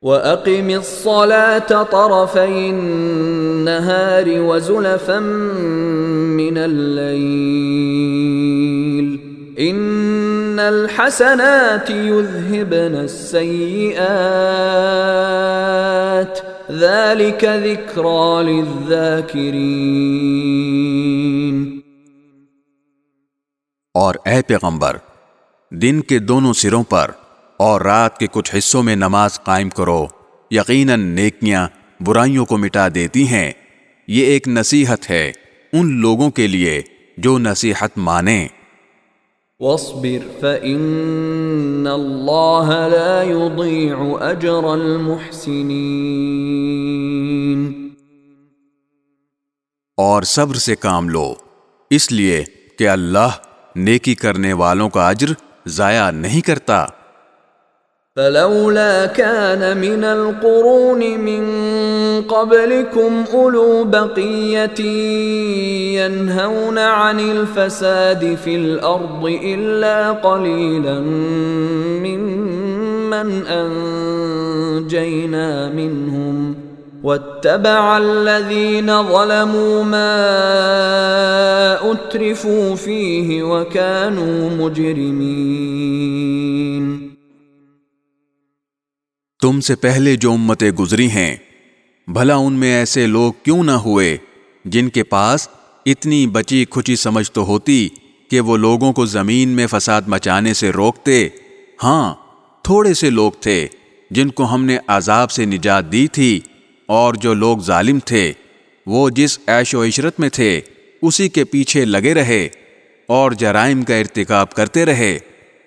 وَأَقِمِ الصَّلَاةَ طَرَفَيِ النَّهَارِ وَزُلَفًا مِّنَ اللَّيْلِ إِنَّ الْحَسَنَاتِ يُذْهِبْنَ السَّيِّئَاتِ ذَلِكَ ذِكْرَى لِلذَّاكِرِينَ۔ اور اے پیغمبر، دن کے دونوں سروں پر اور رات کے کچھ حصوں میں نماز قائم کرو، یقیناً نیکیاں برائیوں کو مٹا دیتی ہیں۔ یہ ایک نصیحت ہے ان لوگوں کے لیے جو نصیحت مانیں۔ وَاصْبِرْ فَإِنَّ اللَّهَ لَا يُضِيعُ أَجْرَ الْمُحْسِنِينَ۔ اور صبر سے کام لو، اس لیے کہ اللہ نیکی کرنے والوں کا اجر ضائع نہیں کرتا۔ فَلَوْلَا كَانَ مِنَ الْقُرُونِ مِنْ قَبْلِكُمْ أُولُو بَقِيَّةٍ يَنْهَوْنَ عَنِ الْفَسَادِ فِي الْأَرْضِ إِلَّا قَلِيلًا مِّمَّنْ أَنْجَيْنَا مِنْهُمْ وَاتَّبَعَ الَّذِينَ ظَلَمُوا مَا أُتْرِفُوا فِيهِ وَكَانُوا مُجْرِمِينَ۔ تم سے پہلے جو امتیں گزری ہیں، بھلا ان میں ایسے لوگ کیوں نہ ہوئے جن کے پاس اتنی بچی کھچی سمجھ تو ہوتی کہ وہ لوگوں کو زمین میں فساد مچانے سے روکتے۔ ہاں، تھوڑے سے لوگ تھے جن کو ہم نے عذاب سے نجات دی تھی، اور جو لوگ ظالم تھے وہ جس عیش و عشرت میں تھے اسی کے پیچھے لگے رہے اور جرائم کا ارتکاب کرتے رہے۔